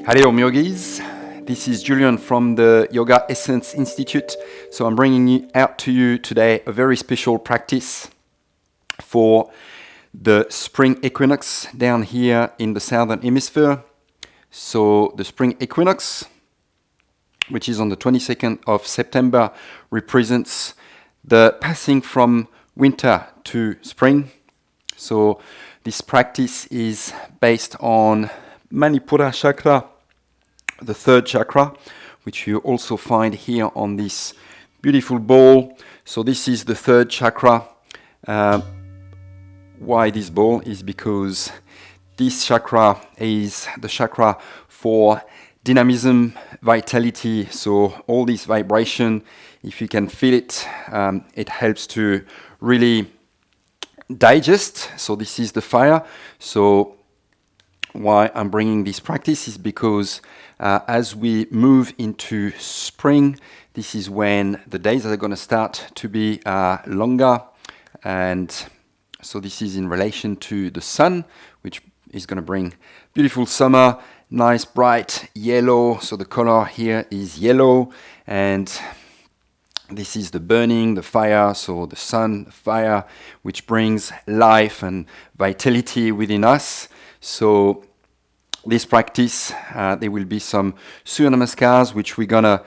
Hello, yogis. This is Julien from the Yoga Essence Institute. So I'm bringing out to you today a very special practice for the spring equinox down here in the southern hemisphere. So the spring equinox, which is on the 22nd of September, represents the passing from winter to spring. So this practice is based on Manipura Chakra, the third chakra, which you also find here on this beautiful ball. So this is the third chakra. Why this ball is because this chakra is the chakra for dynamism, vitality. So all this vibration, if you can feel it, it helps to really digest. So this is the fire. So why I'm bringing this practice is because as we move into spring, this is when the days are going to start to be longer. And so this is in relation to the sun, which is going to bring beautiful summer, nice bright yellow. So the color here is yellow, and this is the burning, the fire, so the sun, the fire, which brings life and vitality within us. So this practice, there will be some Surya Namaskars, which we're gonna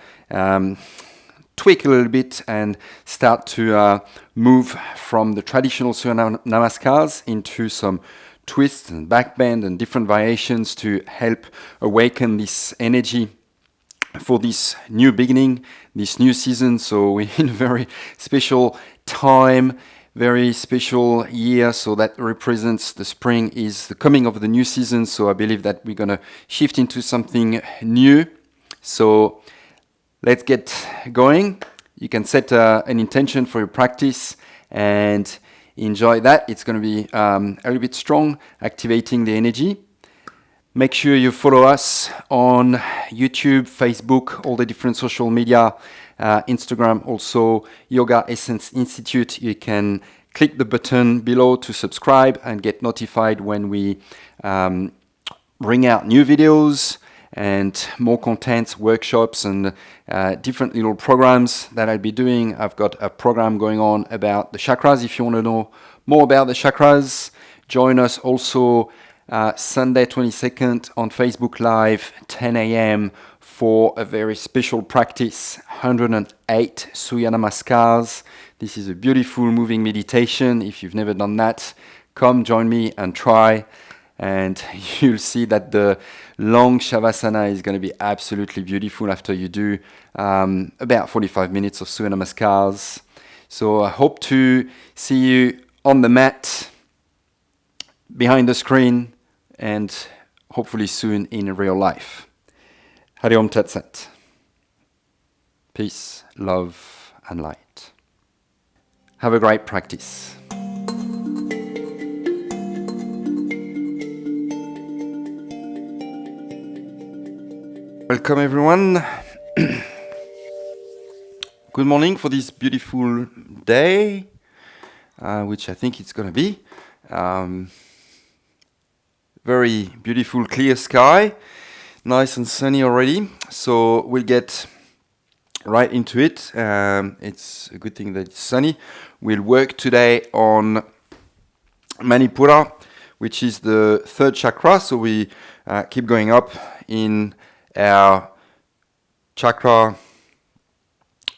tweak a little bit and start to move from the traditional Surya Namaskars into some twists and backbend and different variations to help awaken this energy for this new beginning, this new season. So we're in a very special time, very special year. So that represents the spring is the coming of the new season. So I believe that we're going to shift into something new. So let's get going. You can set an intention for your practice and enjoy that. It's going to be a little bit strong, activating the energy. Make sure you follow us on YouTube, Facebook, all the different social media, Instagram, also Yoga Essence Institute. You can click the button below to subscribe and get notified when we bring out new videos and more content, workshops, and different little programs that I'll be doing. I've got a program going on about the chakras. If you want to know more about the chakras, join us also Sunday 22nd on Facebook Live, 10 a.m. for a very special practice, 108 Surya Namaskars. This is a beautiful moving meditation. If you've never done that, come join me and try. And you'll see that the long Shavasana is going to be absolutely beautiful after you do about 45 minutes of Surya Namaskars. So I hope to see you on the mat, behind the screen, and hopefully soon in real life. Hari Om Tat Sat. Peace, love, and light. Have a great practice. Welcome everyone. Good morning for this beautiful day, which I think it's going to be. Very beautiful clear sky, nice and sunny already. So we'll get right into it. It's a good thing that it's sunny. We'll work today on Manipura, which is the third chakra. So we keep going up in our chakra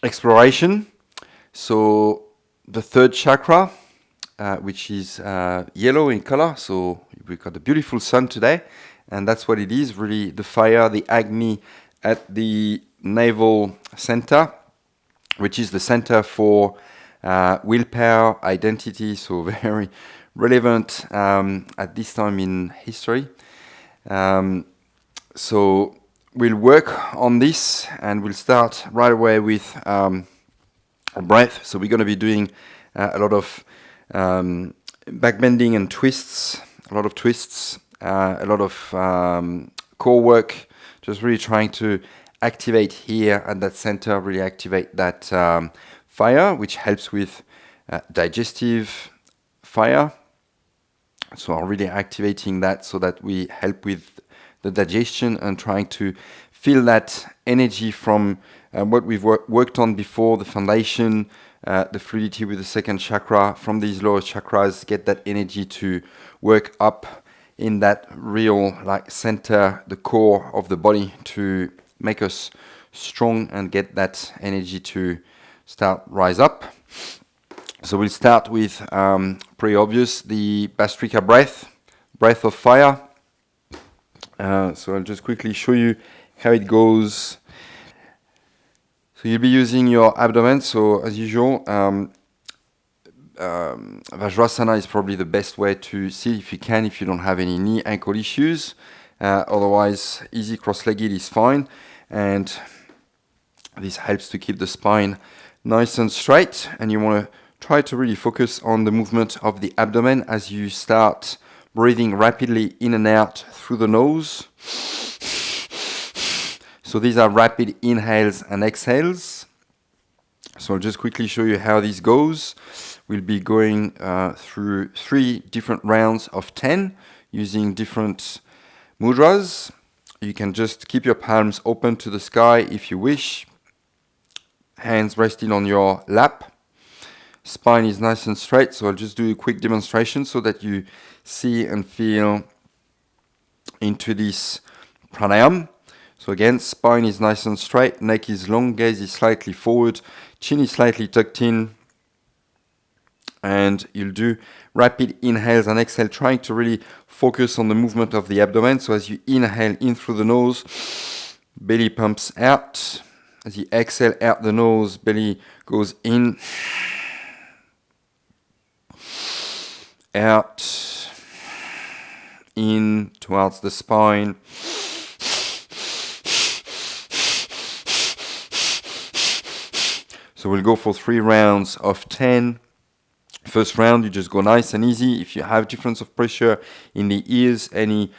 exploration. So the third chakra, which is yellow in color. So we've got a beautiful sun today, and that's what it is, really the fire, the Agni at the navel center, which is the center for willpower, identity, so very relevant at this time in history. So we'll work on this, and we'll start right away with breath. So we're going to be doing a lot of backbending and twists, a lot of twists, a lot of core work, just really trying to activate here at that center, really activate that fire, which helps with digestive fire. So I'm really activating that so that we help with the digestion, and trying to feel that energy from what we've worked on before, the foundation, the fluidity with the second chakra, from these lower chakras, get that energy to work up in that real like center, the core of the body, to make us strong and get that energy to start rise up. So we'll start with pretty obvious, the Bastrika breath of fire. So I'll just quickly show you how it goes. So you'll be using your abdomen. So as usual, Vajrasana is probably the best way to see if you can, if you don't have any knee ankle issues. Otherwise, easy cross-legged is fine. And this helps to keep the spine nice and straight. And you want to try to really focus on the movement of the abdomen as you start breathing rapidly in and out through the nose. So these are rapid inhales and exhales. So I'll just quickly show you how this goes. We'll be going through 3 different rounds of 10 using different mudras. You can just keep your palms open to the sky if you wish. Hands resting on your lap. Spine is nice and straight, so I'll just do a quick demonstration so that you see and feel into this pranayama. So again, spine is nice and straight, neck is long, gaze is slightly forward, chin is slightly tucked in, and you'll do rapid inhales and exhale, trying to really focus on the movement of the abdomen. So as you inhale in through the nose, belly pumps out. As you exhale out the nose, belly goes in, out, in towards the spine. So we'll go for 3 rounds of 10. First round, you just go nice and easy. If you have difference of pressure in the ears, any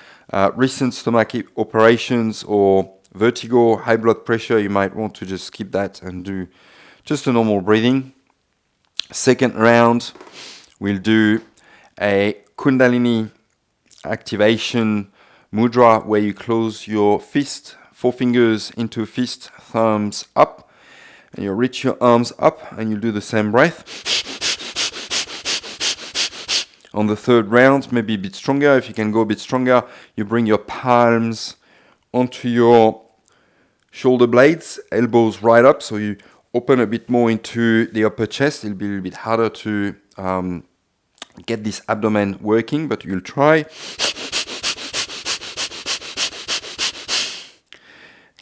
recent stomach operations or vertigo, high blood pressure, you might want to just skip that and do just a normal breathing. Second round, we'll do a Kundalini activation mudra where you close your fist, 4 fingers into a fist, thumbs up, and you reach your arms up and you'll do the same breath. On the third round, maybe a bit stronger. If you can go a bit stronger, you bring your palms onto your shoulder blades, elbows right up, so you open a bit more into the upper chest. It'll be a little bit harder to get this abdomen working, but you'll try.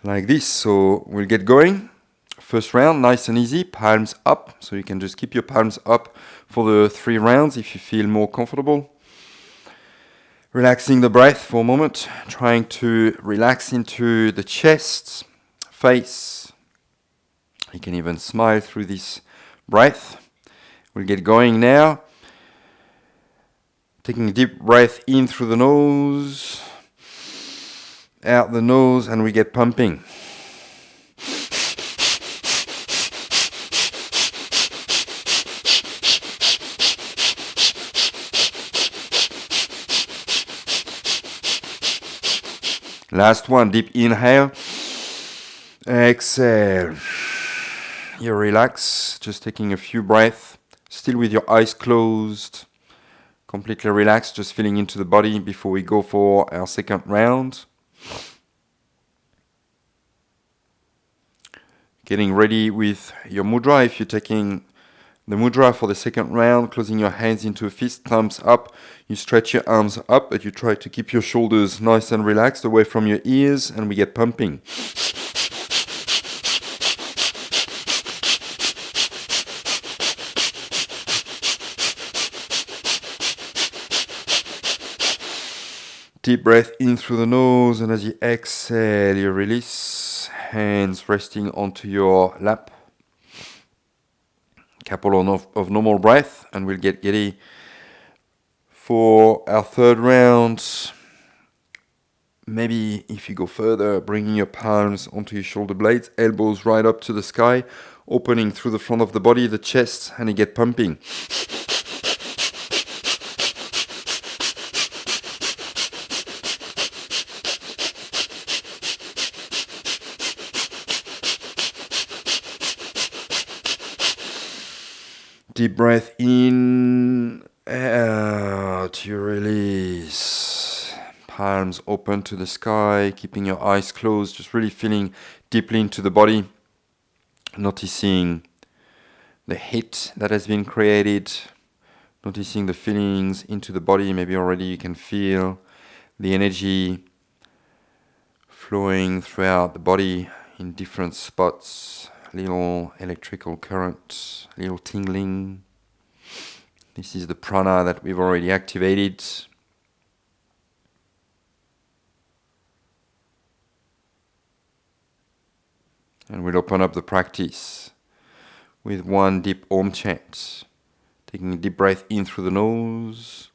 Like this, so we'll get going. First round, nice and easy, palms up, so you can just keep your palms up for the 3 rounds if you feel more comfortable. Relaxing the breath for a moment, trying to relax into the chest, face. You can even smile through this breath. We'll get going now. Taking a deep breath in through the nose, out the nose, and we get pumping. Last one, deep inhale, exhale. You relax, just taking a few breaths, still with your eyes closed, completely relaxed, just feeling into the body before we go for our second round. Getting ready with your mudra. If you're taking the mudra for the second round, closing your hands into a fist, thumbs up. You stretch your arms up, but you try to keep your shoulders nice and relaxed away from your ears, and we get pumping. Deep breath in through the nose, and as you exhale, you release. Hands resting onto your lap. Couple of normal breath, and we'll get ready for our third round. Maybe if you go further, bringing your palms onto your shoulder blades, elbows right up to the sky, opening through the front of the body, the chest, and you get pumping. deep breath in, out, you release. Palms open to the sky, keeping your eyes closed, just really feeling deeply into the body, noticing the heat that has been created, noticing the feelings into the body. Maybe already you can feel the energy flowing throughout the body in different spots, little electrical current, little tingling. This is the prana that we've already activated. And we'll open up the practice with one deep Om chant. Taking a deep breath in through the nose.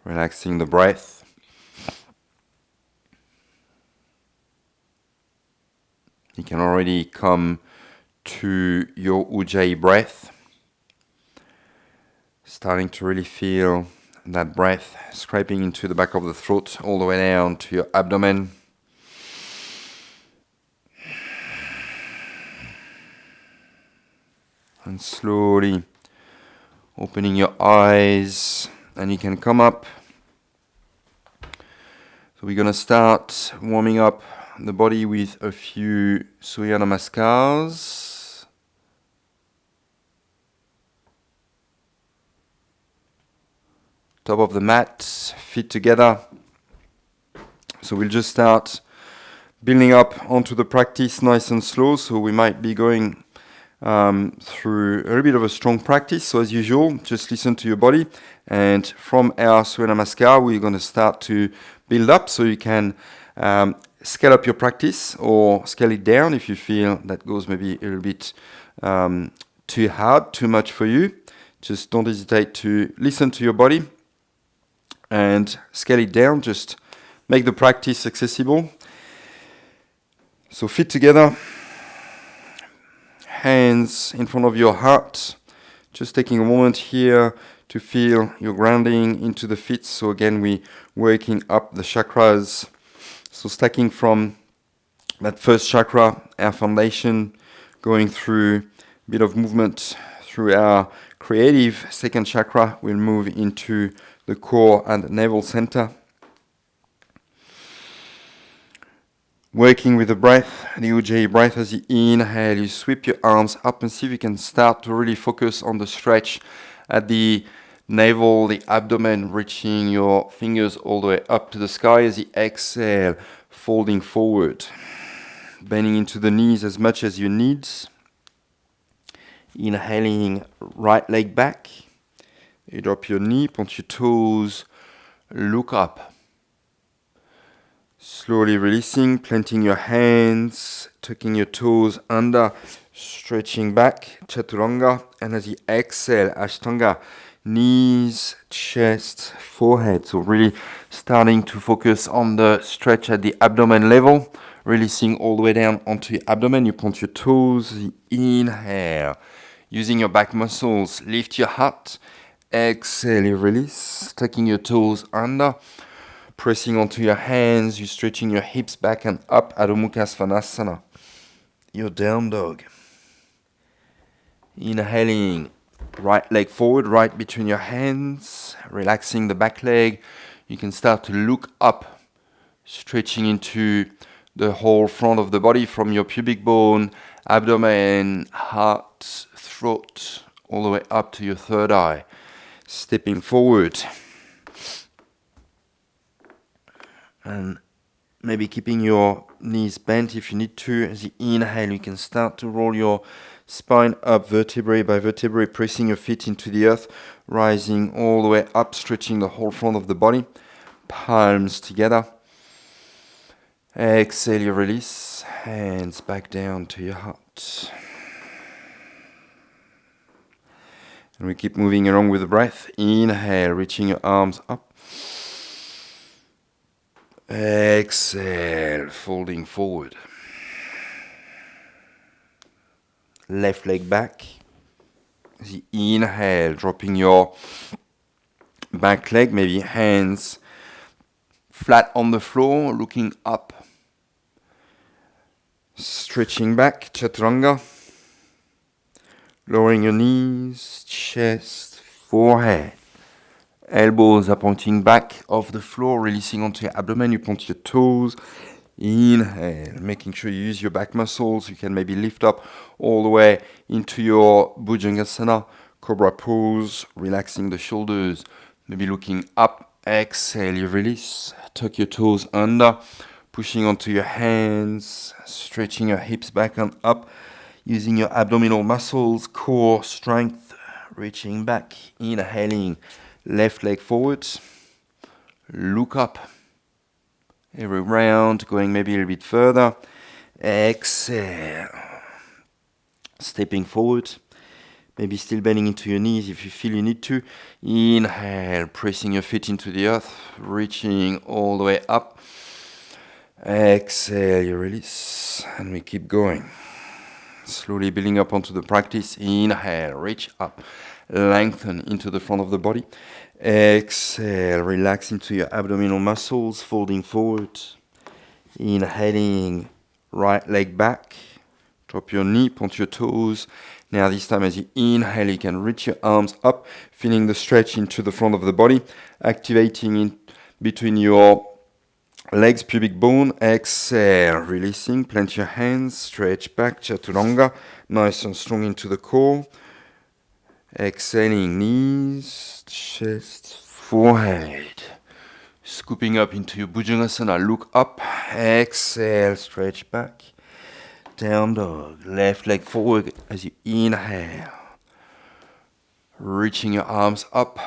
Relaxing the breath. You can already come to your Ujjayi breath, starting to really feel that breath scraping into the back of the throat all the way down to your abdomen. And slowly opening your eyes, and you can come up. So we're going to start warming up the body with a few Surya Namaskars. Top of the mat, feet together. So we'll just start building up onto the practice nice and slow. So we might be going through a little bit of a strong practice. So as usual, just listen to your body. And from our Surya Namaskar, we're going to start to build up, so you can scale up your practice or scale it down if you feel that goes maybe a little bit too hard, too much for you. Just don't hesitate to listen to your body and scale it down. Just make the practice accessible. So feet together, hands in front of your heart. Just taking a moment here to feel your grounding into the feet. So again, we working up the chakras. So stacking from that first chakra, our foundation, going through a bit of movement through our creative second chakra. We'll move into the core and navel center. Working with the breath, the Ujjayi breath. As you inhale, you sweep your arms up and see if you can start to really focus on the stretch at the navel, the abdomen, reaching your fingers all the way up to the sky. As you exhale, folding forward, bending into the knees as much as you need. Inhaling, right leg back. You drop your knee, point your toes, look up. Slowly releasing, planting your hands, tucking your toes under, stretching back, chaturanga. And as you exhale, ashtanga, knees, chest, forehead. So really starting to focus on the stretch at the abdomen level, releasing all the way down onto your abdomen. You point your toes, inhale. Using your back muscles, lift your heart. Exhale, you release, tucking your toes under, pressing onto your hands. You're stretching your hips back and up, Adho Mukha Svanasana. Your down dog. Inhaling, right leg forward, right between your hands, relaxing the back leg. You can start to look up, stretching into the whole front of the body from your pubic bone, abdomen, heart, throat, all the way up to your third eye. Stepping forward. And maybe keeping your knees bent if you need to. As you inhale, you can start to roll your spine up vertebrae by vertebrae, pressing your feet into the earth, rising all the way up, stretching the whole front of the body. Palms together. Exhale, you release. Hands back down to your heart. And we keep moving along with the breath. Inhale, reaching your arms up. Exhale, folding forward. Left leg back. The inhale, dropping your back leg, maybe hands flat on the floor, looking up. Stretching back, chaturanga. Lowering your knees, chest, forehead. Elbows are pointing back off the floor, releasing onto your abdomen. You point your toes. Inhale, making sure you use your back muscles. You can maybe lift up all the way into your Bhujangasana, Cobra pose, relaxing the shoulders. Maybe looking up. Exhale, you release. Tuck your toes under, pushing onto your hands, stretching your hips back and up, using your abdominal muscles, core strength, reaching back. Inhaling. Left leg forward, look up. Every round, going maybe a little bit further. Exhale. Stepping forward. Maybe still bending into your knees if you feel you need to. Inhale, pressing your feet into the earth, reaching all the way up. Exhale, you release, and we keep going. Slowly building up onto the practice. Inhale, reach up. Lengthen into the front of the body. Exhale, relax into your abdominal muscles, folding forward. Inhaling, right leg back. Drop your knee, point your toes. Now this time as you inhale, you can reach your arms up, feeling the stretch into the front of the body, activating in between your legs, pubic bone. Exhale, releasing, plant your hands, stretch back, chaturanga, nice and strong into the core. Exhaling, knees, chest, forehead. Scooping up into your Bhujangasana, look up. Exhale, stretch back. Down dog, left leg forward as you inhale. Reaching your arms up,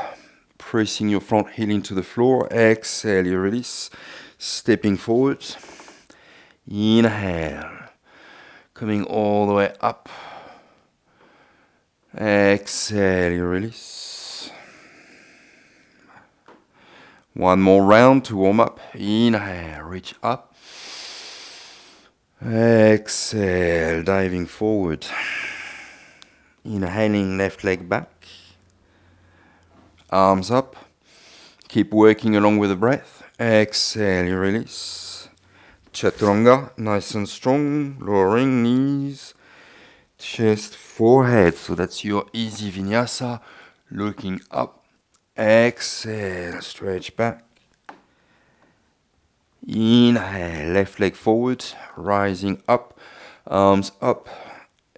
pressing your front heel into the floor. Exhale, you release. Stepping forward. Inhale. Coming all the way up. Exhale, you release. One more round to warm up. Inhale, reach up. Exhale, diving forward. Inhaling, left leg back. Arms up. Keep working along with the breath. Exhale, you release. Chaturanga, nice and strong. Lowering knees. Chest, forehead. So that's your easy vinyasa. Looking up. Exhale, stretch back. Inhale, left leg forward. Rising up. Arms up.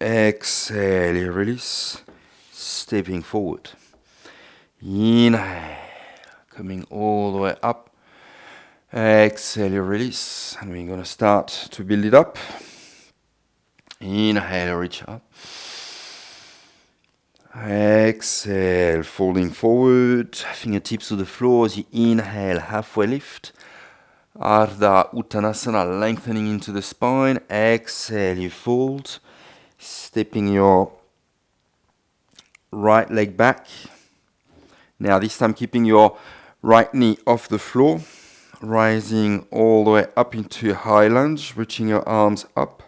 Exhale, you release. Stepping forward. Inhale. Coming all the way up. Exhale, you release. And we're going to start to build it up. Inhale, reach up. Exhale, folding forward. Fingertips to the floor as you inhale, halfway lift. Ardha Uttanasana, lengthening into the spine. Exhale, you fold. Stepping your right leg back. Now this time keeping your right knee off the floor. Rising all the way up into a high lunge, reaching your arms up.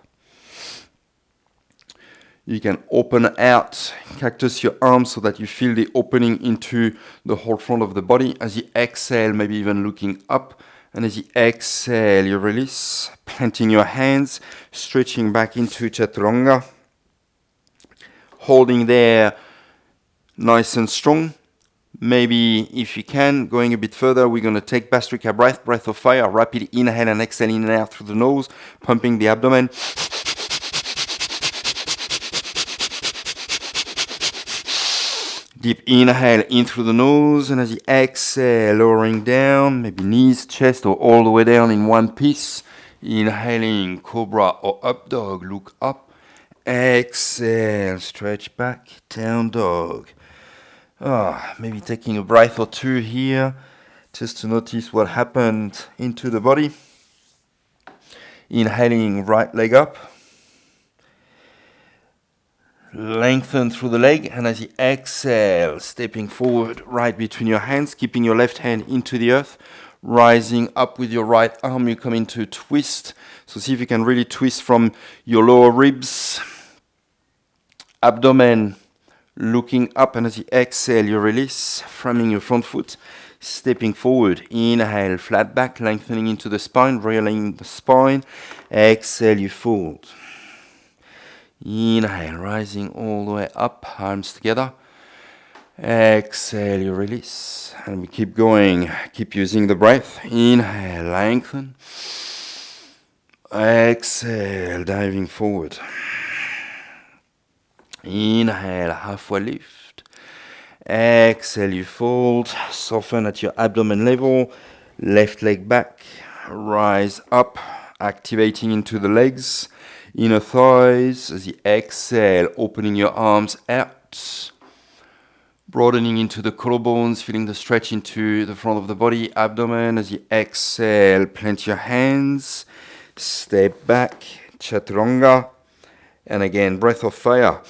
You can open out, cactus your arms so that you feel the opening into the whole front of the body. As you exhale, maybe even looking up. And as you exhale, you release, planting your hands, stretching back into chaturanga. Holding there, nice and strong. Maybe if you can, going a bit further, we're going to take Bhastrika breath, breath of fire, rapid inhale and exhale in and out through the nose, pumping the abdomen. Deep inhale in through the nose, and as you exhale, lowering down, maybe knees, chest, or all the way down in one piece. Inhaling, cobra or up dog, look up. Exhale, stretch back, down dog. Maybe taking a breath or two here, just to notice what happened into the body. Inhaling, right leg up. Lengthen through the leg, and as you exhale, stepping forward right between your hands, keeping your left hand into the earth, Rising up with your right arm, you come into a twist. So see if you can really twist from your lower ribs, abdomen, looking up, and as you exhale, you release, framing your front foot, stepping forward. Inhale, flat back, lengthening into the spine, railing the spine. Exhale, you fold. Inhale, rising all the way up, arms together. Exhale, you release. And we keep going. Keep using the breath. Inhale, lengthen. Exhale, diving forward. Inhale, halfway lift. Exhale, you fold. Soften at your abdomen level. Left leg back. Rise up, activating into the legs. Inner thighs. As you exhale, opening your arms out. Broadening into the collarbones, feeling the stretch into the front of the body, abdomen. As you exhale, plant your hands. Step back, chaturanga. And again, breath of fire.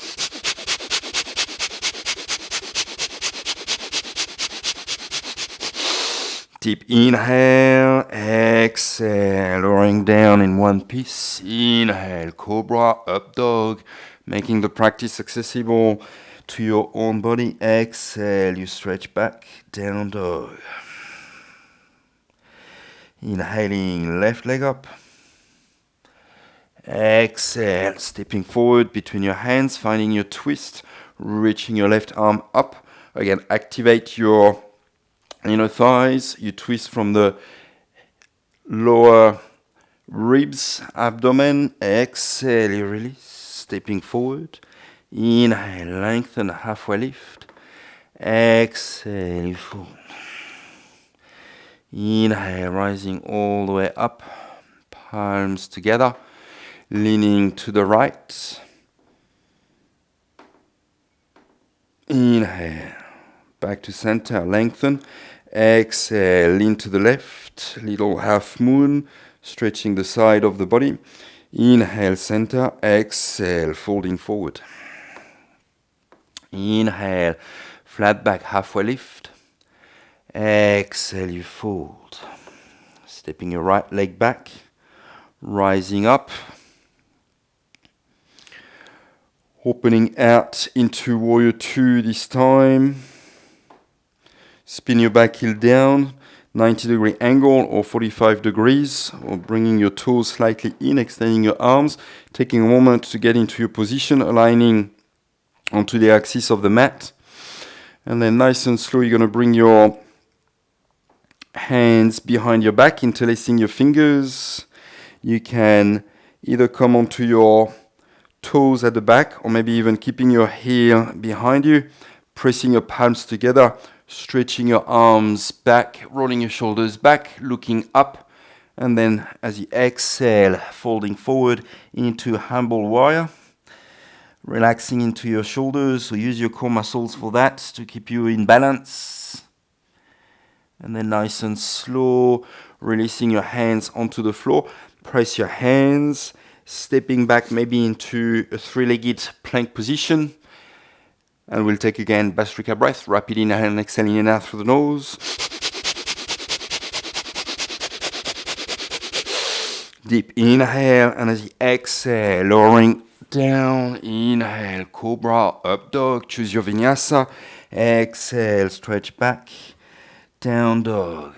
Deep inhale, exhale, lowering down in one piece. Inhale, cobra, up dog, making the practice accessible to your own body. Exhale, you stretch back, down dog. Inhaling, left leg up. Exhale, stepping forward between your hands, finding your twist, reaching your left arm up. Again, activate your inner thighs. You twist from the lower ribs, abdomen. Exhale, you release, stepping forward. Inhale, lengthen, halfway lift. Exhale, you fold. Inhale, rising all the way up, palms together. Leaning to the right. Inhale, back to center, lengthen. Exhale, lean to the left, little half moon, stretching the side of the body. Inhale, center. Exhale, folding forward. Inhale, flat back, halfway lift. Exhale, you fold. Stepping your right leg back, rising up. Opening out into warrior two this time. Spin your back heel down, 90-degree angle or 45 degrees, or bringing your toes slightly in, extending your arms, taking a moment to get into your position, aligning onto the axis of the mat. And then nice and slow, you're going to bring your hands behind your back, interlacing your fingers. You can either come onto your toes at the back, or maybe even keeping your heel behind you, pressing your palms together, stretching your arms back, rolling your shoulders back, looking up, and then as you exhale, folding forward into humble warrior, relaxing into your shoulders, so use your core muscles for that to keep you in balance. And then nice and slow, releasing your hands onto the floor, press your hands, stepping back maybe into a three-legged plank position. And we'll take again Bhastrika breath, rapid inhale and exhaling in out through the nose. Deep inhale, and as you exhale, lowering down, inhale, cobra, up dog, choose your vinyasa. Exhale, stretch back, down dog.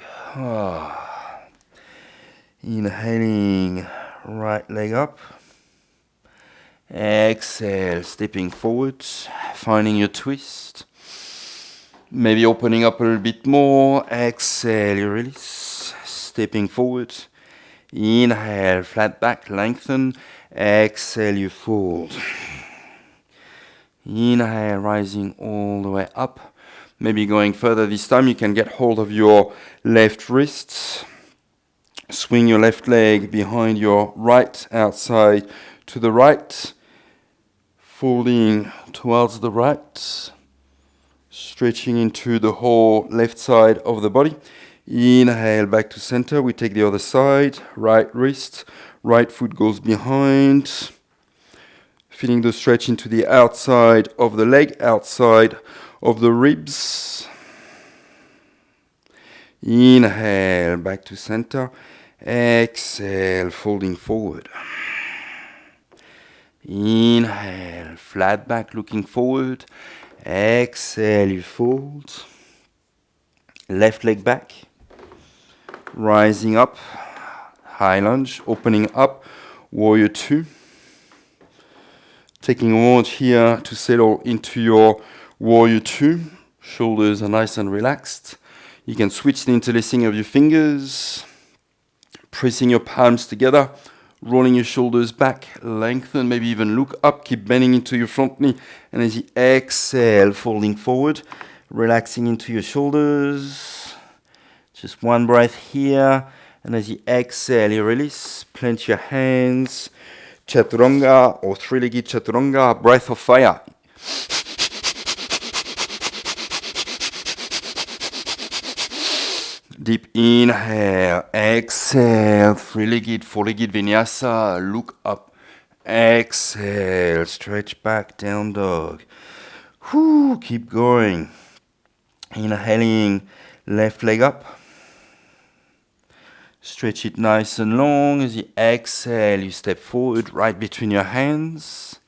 Inhaling, right leg up. Exhale, stepping forward, finding your twist. Maybe opening up a little bit more. Exhale, you release, stepping forward. Inhale, flat back, lengthen. Exhale, you fold. Inhale, rising all the way up. Maybe going further this time, you can get hold of your left wrist. Swing your left leg behind your right, outside to the right. Folding towards the right. Stretching into the whole left side of the body. Inhale, back to center. We take the other side. Right wrist, right foot goes behind. Feeling the stretch into the outside of the leg, outside of the ribs. Inhale, back to center. Exhale, folding forward. Inhale, flat back, looking forward. Exhale, you fold. Left leg back. Rising up. High lunge, opening up. Warrior 2. Taking a moment here to settle into your Warrior 2. Shoulders are nice and relaxed. You can switch the interlacing of your fingers. Pressing your palms together. Rolling your shoulders back. Lengthen, maybe even look up. Keep bending into your front knee. And as you exhale, folding forward. Relaxing into your shoulders. Just one breath here. And as you exhale, you release. Plant your hands. Chaturanga or three-legged chaturanga, breath of fire. Deep inhale, exhale, three-legged, four-legged vinyasa, look up. Exhale, stretch back, down dog. Whew, keep going. Inhaling, left leg up. Stretch it nice and long. As you exhale, you step forward right between your hands,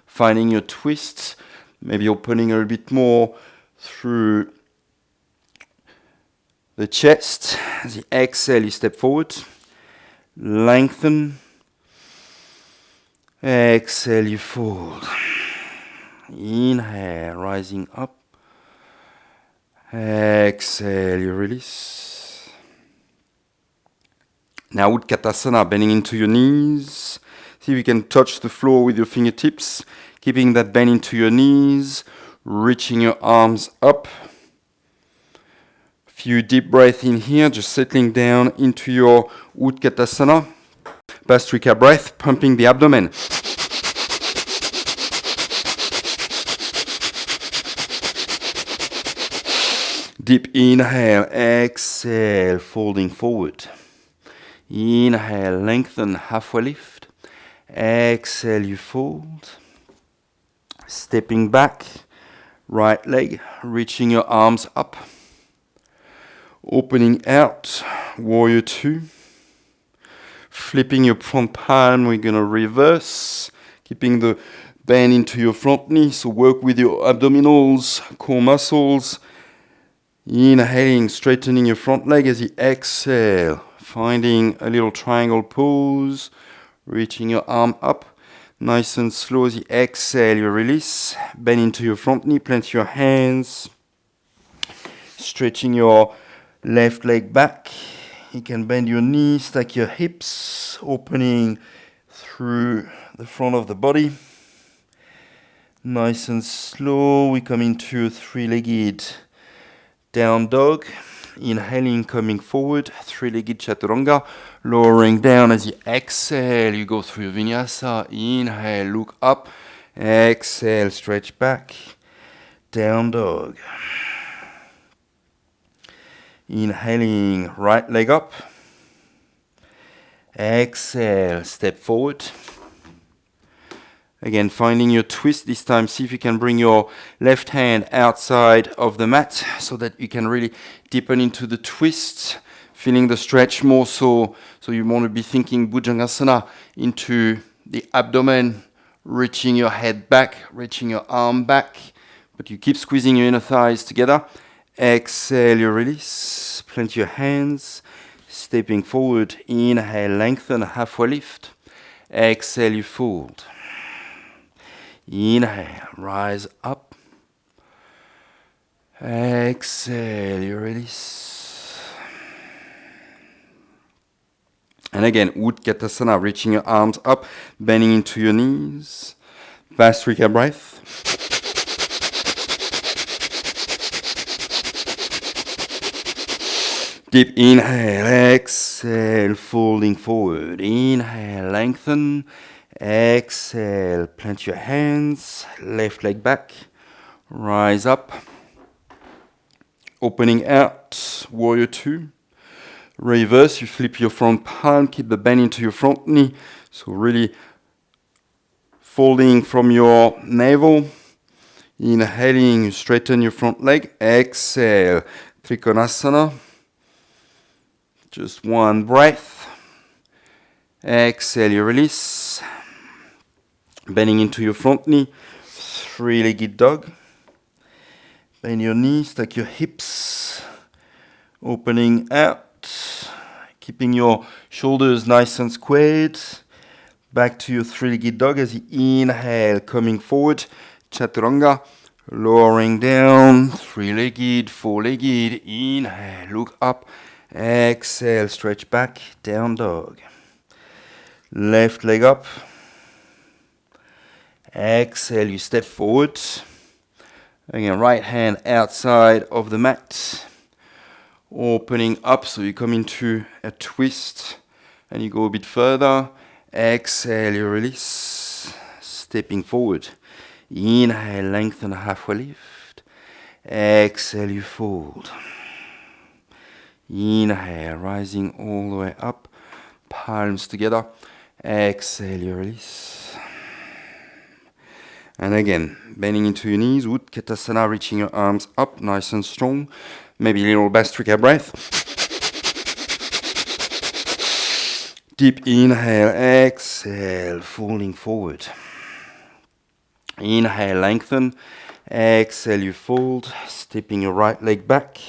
finding your twist, maybe opening a little bit more through the chest. As you exhale, you step forward, lengthen. Exhale, you fold. Inhale, rising up. Exhale, you release. Now Utkatasana, bending into your knees. See if you can touch the floor with your fingertips, keeping that bend into your knees, reaching your arms up. Few deep breaths in here, just settling down into your Utkatasana. Bhastrika breath, pumping the abdomen. Deep inhale, exhale, folding forward. Inhale, lengthen, halfway lift. Exhale, you fold. Stepping back, right leg, reaching your arms up. Opening out, warrior 2. Flipping your front palm, we're going to reverse. Keeping the bend into your front knee, so work with your abdominals, core muscles. Inhaling, straightening your front leg as you exhale. Finding a little triangle pose, reaching your arm up, nice and slow as you exhale, you release, bend into your front knee, plant your hands, stretching your left leg back. You can bend your knees, stack your hips, opening through the front of the body. Nice and slow, we come into a three-legged down dog. Inhaling, coming forward, three-legged chaturanga. Lowering down as you exhale, you go through vinyasa. Inhale, look up. Exhale, stretch back. Down dog. Inhaling, right leg up. Exhale, step forward. Again, finding your twist this time. See if you can bring your left hand outside of the mat so that you can really deepen into the twist, feeling the stretch more so. So you want to be thinking Bhujangasana into the abdomen, reaching your head back, reaching your arm back, but you keep squeezing your inner thighs together. Exhale, you release. Plant your hands, stepping forward. Inhale, lengthen, halfway lift. Exhale, you fold. Inhale, rise up. Exhale, you release. And again, Utkatasana, reaching your arms up, bending into your knees. Bhastrika breath. Deep inhale, exhale, folding forward. Inhale, lengthen. Exhale, plant your hands, left leg back, rise up, opening out, warrior 2, reverse, you flip your front palm, keep the bend into your front knee, so really folding from your navel, inhaling, you straighten your front leg, exhale, Trikonasana, Just one breath. Exhale, you release. Bending into your front knee. Three-legged dog. Bend your knees, stack your hips. Opening out. Keeping your shoulders nice and squared. Back to your three-legged dog as you inhale, coming forward. Chaturanga. Lowering down. Three-legged, four-legged. Inhale, look up. Exhale, stretch back. Down dog. Left leg up. Exhale, you step forward. Again, right hand outside of the mat. Opening up, so you come into a twist and you go a bit further. Exhale, you release. Stepping forward. Inhale, lengthen, halfway lift. Exhale, you fold. Inhale, rising all the way up. Palms together. Exhale, you release. And again, bending into your knees, Utkatasana, reaching your arms up, nice and strong. Maybe a little Bastrika breath. Deep inhale, exhale, falling forward. Inhale, lengthen. Exhale, you fold, stepping your right leg back.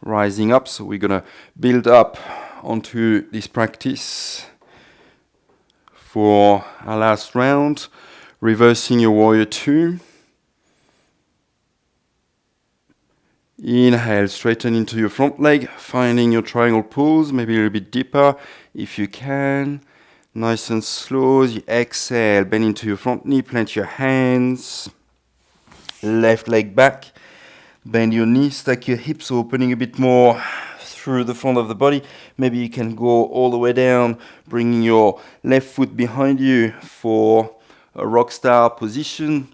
Rising up, so we're going to build up onto this practice for our last round. Reversing your warrior two. Inhale, straighten into your front leg, finding your triangle pose, maybe a little bit deeper if you can. Nice and slow as you exhale, bend into your front knee, plant your hands. Left leg back, bend your knees, stack your hips, opening a bit more through the front of the body. Maybe you can go all the way down, bringing your left foot behind you for a rock star position.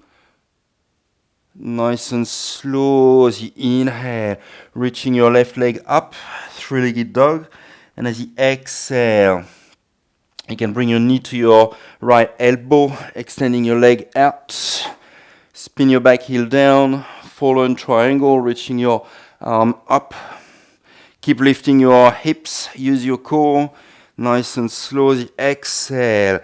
Nice and slow as you inhale, reaching your left leg up, three-legged dog. And as you exhale, you can bring your knee to your right elbow, extending your leg out. Spin your back heel down, fallen triangle, reaching your arm up. Keep lifting your hips, use your core. Nice and slow as you exhale.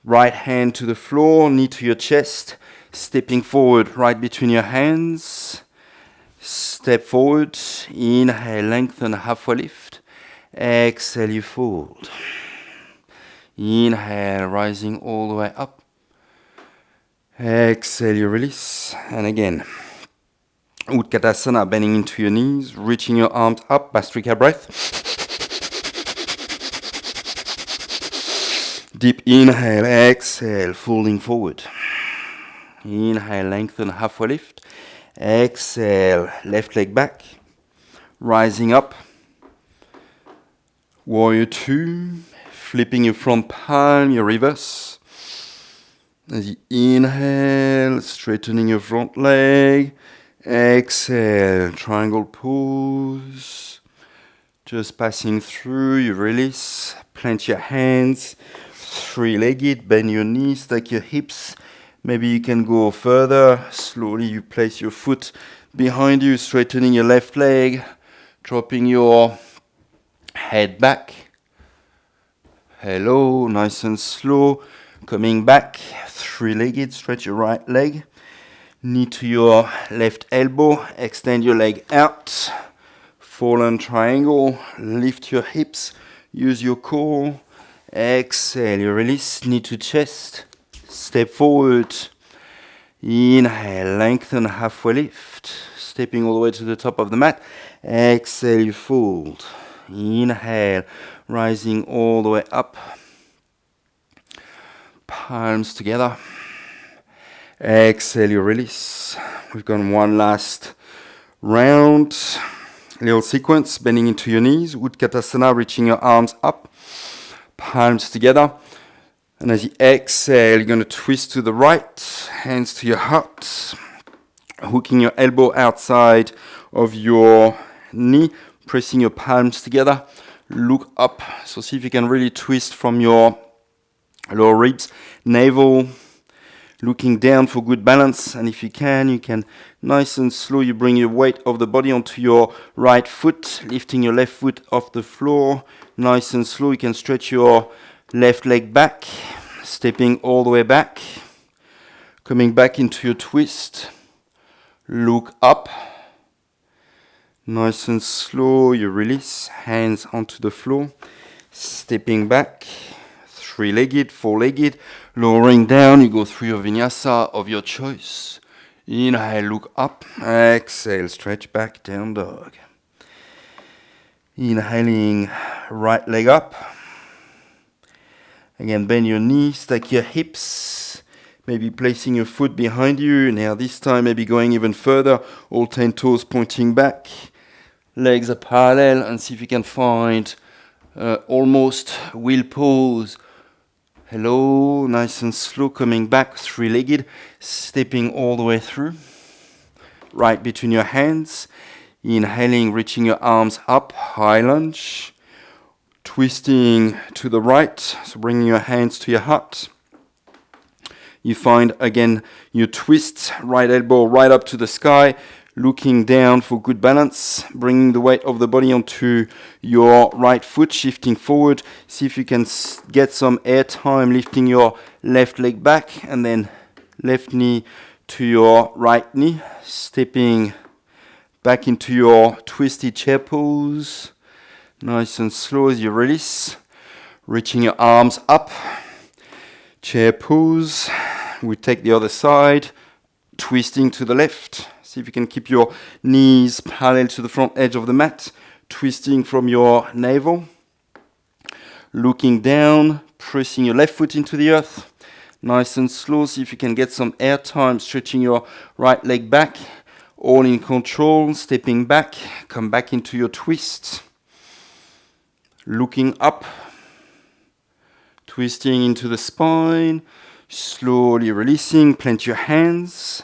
Right hand to the floor, knee to your chest. Stepping forward, right between your hands. Step forward. Inhale, lengthen, halfway lift. Exhale, you fold. Inhale, rising all the way up. Exhale, you release. And again, Utkatasana, bending into your knees, reaching your arms up, Bastrika breath. Deep inhale, exhale, folding forward. Inhale, lengthen, halfway lift. Exhale, left leg back. Rising up. Warrior two. Flipping your front palm, your reverse. As you inhale, straightening your front leg. Exhale, triangle pose. Just passing through, you release. Plant your hands. Three-legged, bend your knees, stack your hips. Maybe you can go further. Slowly you place your foot behind you, straightening your left leg, dropping your head back. Hello, nice and slow. Coming back, three-legged, stretch your right leg. Knee to your left elbow, extend your leg out. Fallen triangle, lift your hips, use your core. Exhale, you release, knee to chest, step forward. Inhale, lengthen, halfway lift, stepping all the way to the top of the mat. Exhale, you fold. Inhale, rising all the way up. Palms together. Exhale, you release. We've got one last round. Little sequence, bending into your knees. Utkatasana, reaching your arms up. Palms together. And as you exhale, you're going to twist to the right. Hands to your heart. Hooking your elbow outside of your knee. Pressing your palms together. Look up. So see if you can really twist from your lower ribs. Navel. looking down for good balance. And if you can nice and slow, you bring your weight of the body onto your right foot, lifting your left foot off the floor. Nice and slow, you can stretch your left leg back, stepping all the way back, coming back into your twist. Look up. Nice and slow, you release, hands onto the floor, stepping back, three-legged, four-legged, lowering down, you go through your vinyasa of your choice. Inhale, look up, exhale, stretch back, down dog. Inhaling, right leg up. Again, bend your knees, stack your hips, maybe placing your foot behind you. Now this time, maybe going even further, all 10 toes pointing back. Legs are parallel, and see if you can find almost wheel pose. Hello, nice and slow, coming back, three-legged, stepping all the way through. Right between your hands. Inhaling, reaching your arms up, high lunge. Twisting to the right, so bringing your hands to your heart. You find, again, your twist, right elbow right up to the sky. Looking down for good balance, bringing the weight of the body onto your right foot, shifting forward. See if you can get some air time, lifting your left leg back, and then left knee to your right knee, stepping back into your twisted chair pose. Nice and slow as you release, reaching your arms up, chair pose. We take the other side, twisting to the left. See if you can keep your knees parallel to the front edge of the mat, twisting from your navel. Looking down, pressing your left foot into the earth. Nice and slow, see if you can get some air time, stretching your right leg back. All in control, stepping back, come back into your twist. Looking up, twisting into the spine. Slowly releasing, plant your hands.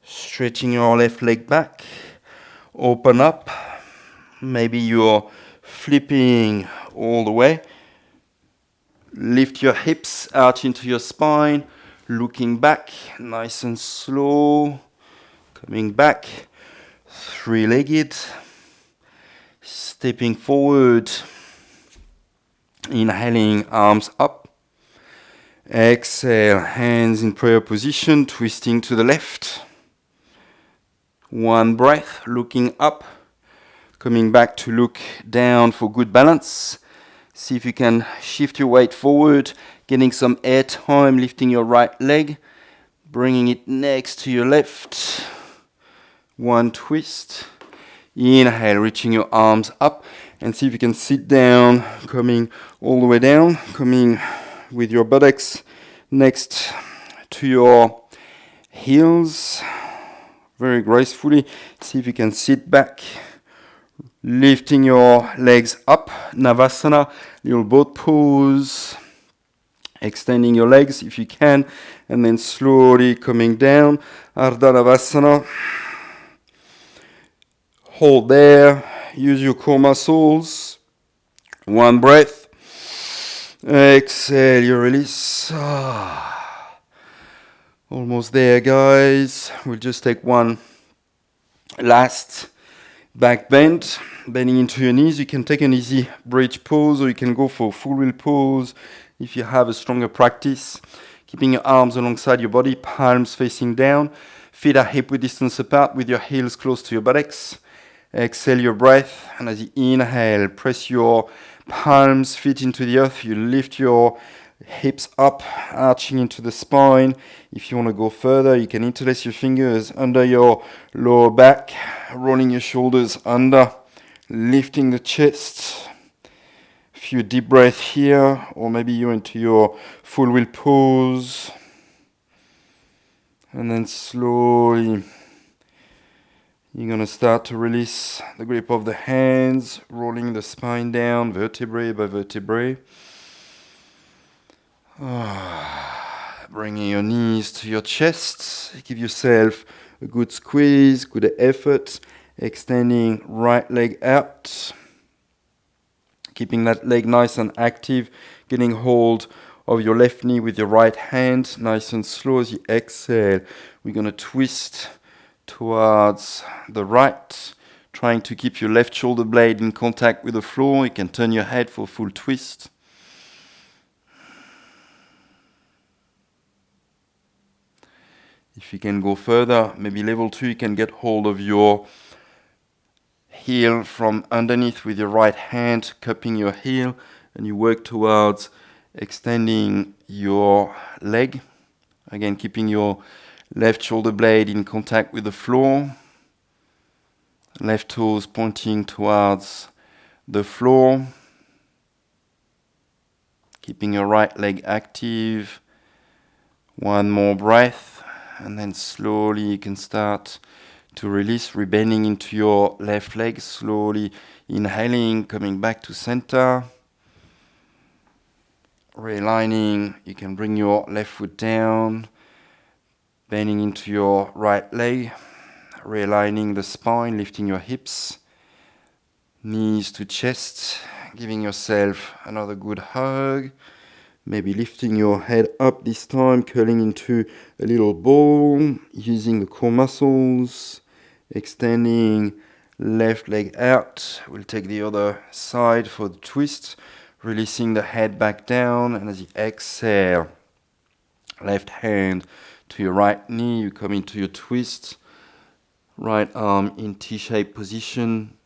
Stretching your left leg back, open up, maybe you're flipping all the way. Lift your hips out into your spine, looking back, nice and slow, coming back, three-legged, stepping forward, inhaling, arms up. Exhale, hands in prayer position, twisting to the left. One breath, looking up, coming back to look down for good balance. See if you can shift your weight forward, getting some air time, lifting your right leg, bringing it next to your left. One twist. Inhale, reaching your arms up, and see if you can sit down, coming all the way down, coming with your buttocks next to your heels. Very gracefully. See if you can sit back, lifting your legs up. Navasana, little boat pose. Extending your legs if you can, and then slowly coming down. Ardha Navasana. Hold there. Use your core muscles. One breath. Exhale, you release. Almost there, guys. We'll just take one last back bend, bending into your knees. You can take an easy bridge pose, or you can go for full wheel pose if you have a stronger practice. Keeping your arms alongside your body, palms facing down. Feet are hip-width distance apart with your heels close to your buttocks. Exhale your breath, and as you inhale, press your palms, feet into the earth. You lift your hips up, arching into the spine. If you want to go further, you can interlace your fingers under your lower back, rolling your shoulders under, lifting the chest. A few deep breaths here, or maybe you're into your full wheel pose. And then slowly, you're going to start to release the grip of the hands, rolling the spine down, vertebrae by vertebrae. Bringing your knees to your chest. Give yourself a good squeeze, good effort. Extending right leg out. Keeping that leg nice and active. Getting hold of your left knee with your right hand. Nice and slow as you exhale. We're going to twist towards the right, trying to keep your left shoulder blade in contact with the floor. You can turn your head for a full twist. If you can go further, maybe level 2, you can get hold of your heel from underneath with your right hand, cupping your heel, and you work towards extending your leg. Again, keeping your left shoulder blade in contact with the floor. Left toes pointing towards the floor. Keeping your right leg active. One more breath, and then slowly you can start to release, rebending into your left leg, slowly inhaling, coming back to center. Realigning, you can bring your left foot down, bending into your right leg, realigning the spine, lifting your hips, knees to chest, giving yourself another good hug. Maybe lifting your head up this time, curling into a little ball, using the core muscles, extending left leg out. We'll take the other side for the twist, releasing the head back down, and as you exhale, left hand to your right knee, you come into your twist, right arm in T-shaped position.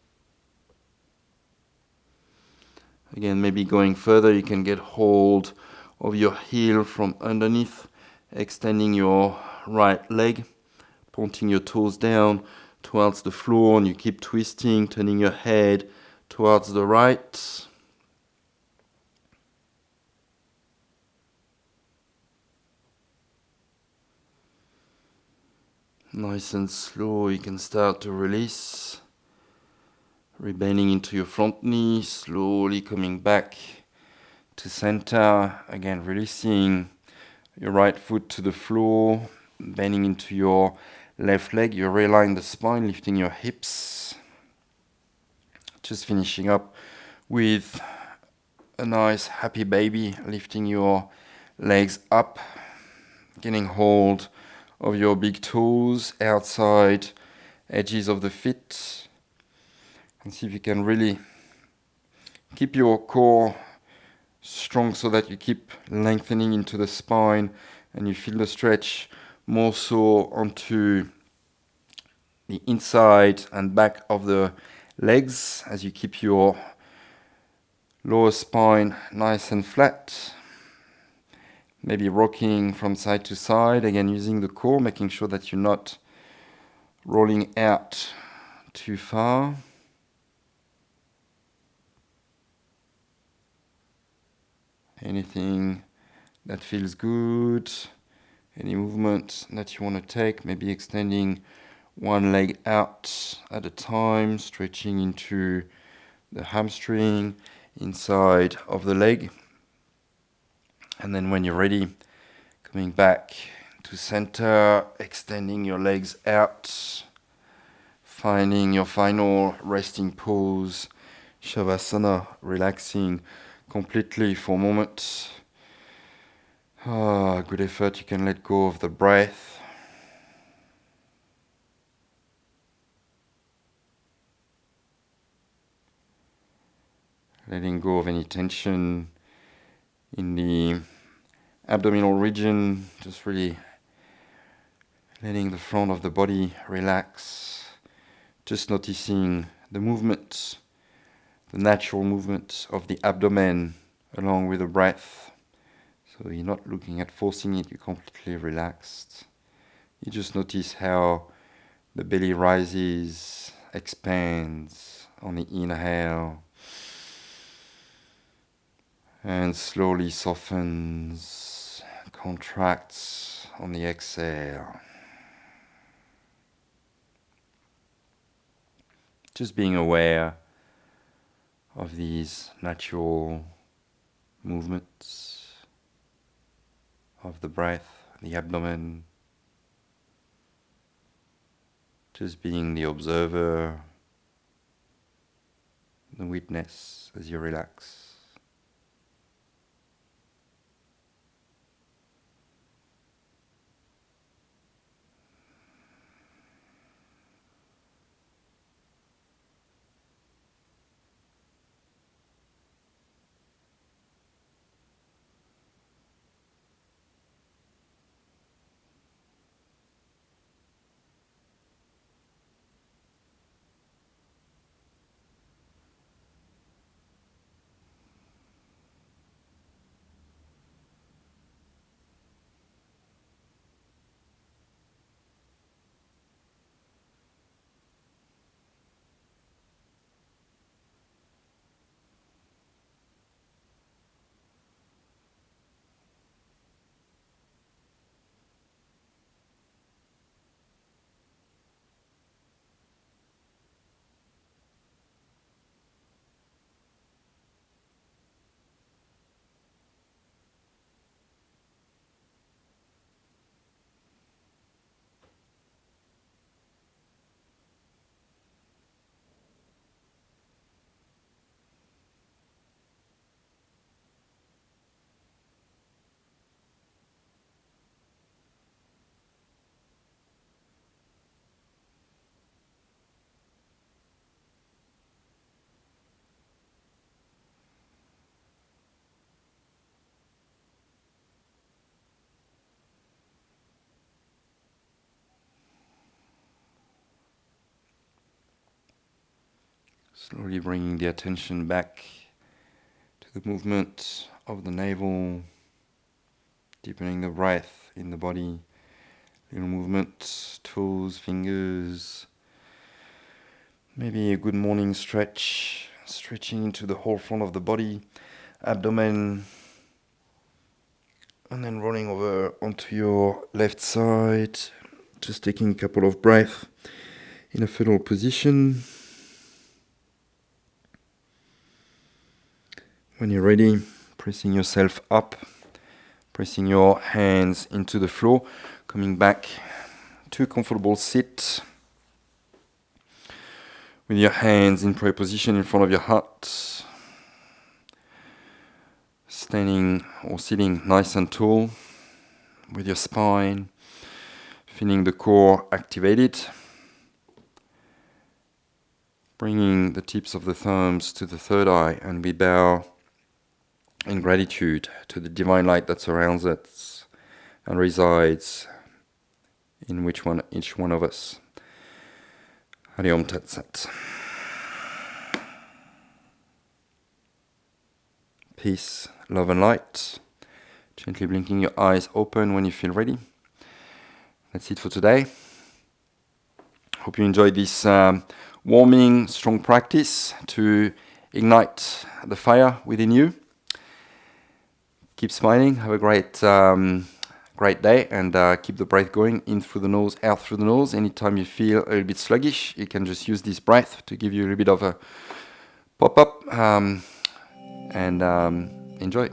Again, maybe going further, you can get hold of your heel from underneath, extending your right leg, pointing your toes down towards the floor, and you keep twisting, turning your head towards the right. Nice and slow, you can start to release. Rebending into your front knee, slowly coming back to center. Again, releasing your right foot to the floor, bending into your left leg. You realign the spine, lifting your hips. Just finishing up with a nice happy baby, lifting your legs up, getting hold of your big toes, outside edges of the feet. And see if you can really keep your core strong so that you keep lengthening into the spine and you feel the stretch more so onto the inside and back of the legs as you keep your lower spine nice and flat. Maybe rocking from side to side, again using the core, making sure that you're not rolling out too far. Anything that feels good, any movement that you want to take, maybe extending one leg out at a time, stretching into the hamstring inside of the leg. And then when you're ready, coming back to center, extending your legs out, finding your final resting pose, Shavasana, relaxing completely for a moment. Good effort, you can let go of the breath. Letting go of any tension in the abdominal region, just really letting the front of the body relax, just noticing the movement, the natural movement of the abdomen along with the breath. So you're not looking at forcing it, you're completely relaxed. You just notice how the belly rises, expands on the inhale, and slowly softens, contracts on the exhale. Just being aware of these natural movements of the breath, the abdomen. Just being the observer, the witness as you relax. Slowly bringing the attention back to the movement of the navel, deepening the breath in the body. Little movement, toes, fingers. Maybe a good morning stretch, stretching into the whole front of the body, abdomen, and then rolling over onto your left side. Just taking a couple of breaths in a fetal position. When you're ready, pressing yourself up, pressing your hands into the floor, coming back to a comfortable sit with your hands in prayer position in front of your heart, standing or sitting nice and tall with your spine, feeling the core activated, bringing the tips of the thumbs to the third eye, and we bow in gratitude to the divine light that surrounds us and resides in each one of us. Hari Om Tat Sat. Peace, love and light. Gently blinking your eyes open when you feel ready. That's it for today. Hope you enjoyed this warming, strong practice to ignite the fire within you. Keep smiling, have a great day, and keep the breath going in through the nose, out through the nose. Anytime you feel a little bit sluggish, you can just use this breath to give you a little bit of a pop-up and enjoy.